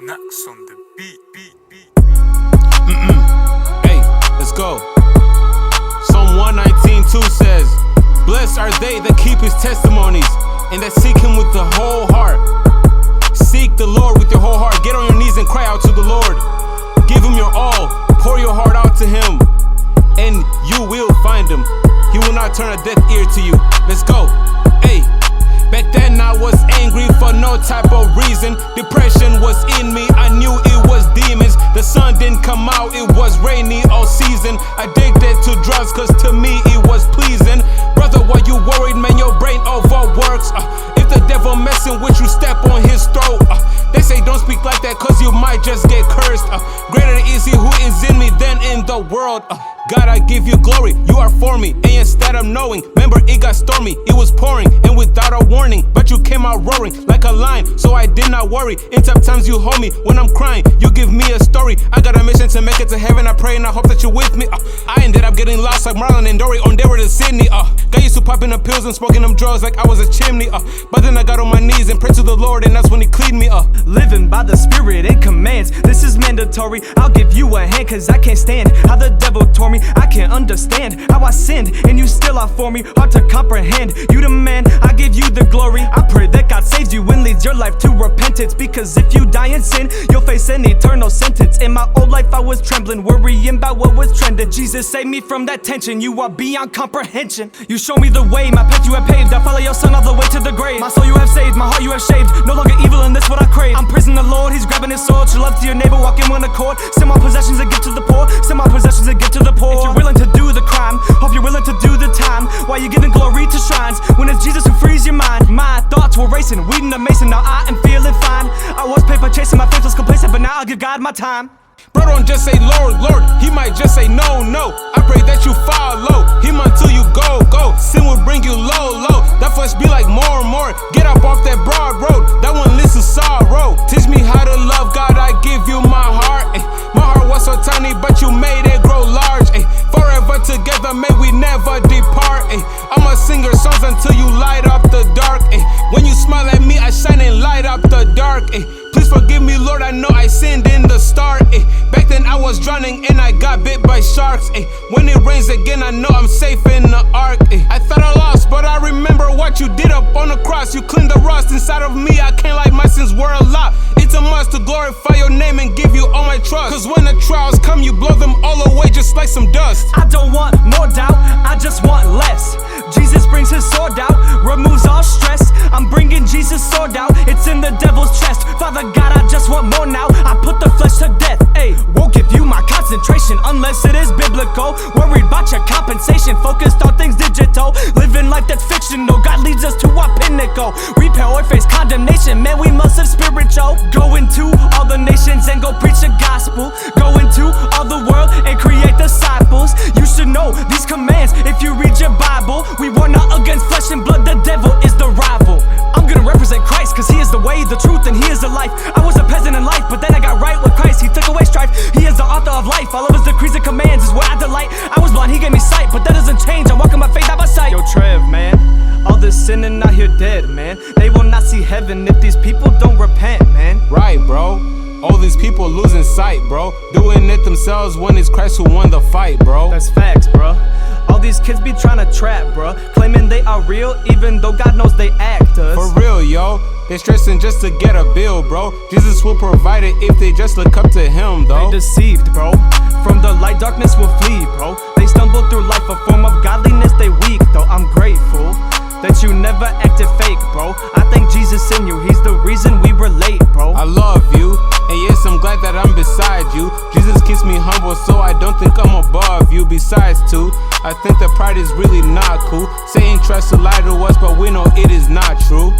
Knacks on the beat. Hey, let's go. Psalm 119:2 says, "Blessed are they that keep his testimonies and that seek him with the whole heart." Seek the Lord with your whole heart. Get on your knees and cry out to the Lord. Give him your all. Pour your heart out to him, and you will find him. He will not turn a deaf ear to you. Let's go. Hey. Back then I was angry for no type of reason. Depression was in me, I knew it was demons. The sun didn't come out, it was rainy all season. Addicted to drugs cause to me it was pleasing. Brother, why you worried, man? Your brain overworks. If the devil messing with you, step on his throat. They say don't speak like that cause you might just get cursed. Greater is he who is in me than in the world. God, I give you glory, you are for me, and instead of knowing, remember it got stormy, it was pouring, and without a warning, but you came out roaring like a lion, so I did not worry. In tough times you hold me, when I'm crying, you give me a story. I got a mission to make it to heaven, I pray and I hope that you're with me. I ended up getting lost like Marlon and Dory on their way to Sydney. Got used to popping the pills and smoking them drugs like I was a chimney. But then I got on my knees and prayed to the Lord, and that's when he cleaned me up. Living by the Spirit and commands, this is mandatory. I'll give you a hand cause I can't stand how the devil tore me. I can't understand how I sinned and you still are for me. Hard to comprehend, you the man, I give you the glory. I pray that God saves you and leads your life to repentance, because if you die in sin, you'll face an eternal sentence. In my old life I was trembling, worrying about what was trending. Jesus saved me from that tension, you are beyond comprehension. You show me the way, my path you have paved. I follow your son all the way to the grave. My soul you have saved, my heart you have shaved. No longer evil and this what I crave. I'm praising the Lord, he's grabbing his sword. Show love to your neighbor, walk in one accord. Send my possessions and give to the poor. Send my possessions and give to the poor. If you're willing to do the crime, hope you're willing to do the time. While you're giving glory to shrines, when it's Jesus who frees your mind. My thoughts were racing, weeding the mason, now I am feeling fine. I was paper chasing, my faith was complacent, but now I'll give God my time. Bro, don't just say Lord, Lord, he might just say no, no. I pray that you follow him until you go, go. Sin will bring you low, low. That flesh be like more and more. Get up off that broad road, that one leads to sorrow. Teach me how to love God, I give you my heart. My heart was so tiny, but you made it grow large. Forever together, may we never depart. I'ma sing your songs until you light up the dark. When you smile at me, I shine and light up the dark. Please forgive me, Lord, I know I sinned in the start. Back then I was drowning and I got bit by sharks. When it rains again, I know I'm safe in the ark. I thought I lost, but I remember what you did up on the cross. You cleaned the rust inside of me, I can't lie, my sins were a lot. It's a must to glorify your name and give you all my trust. Cause when the trials come, you blow them all away just like some dust. I don't want more doubt, I just want less. Jesus brings his sword out, removes all stress. I'm bringing Jesus' sword out, it's in the devil's chest. Father God, I just want more now, I put the flesh to death. Won't give you my concentration unless it is biblical. Worried about your compensation, focused on things digital. Living life that's fictional, God leads us to our pinnacle. Repent or face condemnation, man, we must have spiritual. Go into all the nations and go preach the gospel. Go into all the world and create disciples. You should know these commands if you read your Bible. We war not against flesh and blood, the devil is the rival. I'm gonna represent Christ cause he is the way, the truth, and he is the life. I was a peasant in life, but then I got right with Christ. He took away strife, he is the author of life. All of his decrees and commands is where I delight. I was blind, he gave me sight, but that doesn't change. I'm walking my faith out by sight. Yo, Trev, man, all this sinning out here dead, man. They will not see heaven if these people don't repent, man. Right, bro. All these people losing sight, bro. Doing it themselves when it's Christ who won the fight, bro. That's facts, bro. All these kids be trying to trap, bro, claiming they are real even though God knows they act us. For real, yo. They're stressing just to get a bill, bro. Jesus will provide it if they just look up to him, though. They deceived, bro. From the light, darkness will flee, bro. They stumble through life, a form of godliness they weak, though. I'm grateful that you never acted fake, bro. I thank Jesus in you, he's the reason we relate, bro. I love you, and yes, I'm glad that I'm beside you. Jesus keeps me humble, so I don't think I'm above you. Besides, too, I think that pride is really not cool. Satan tries to lie to us, but we know it is not true.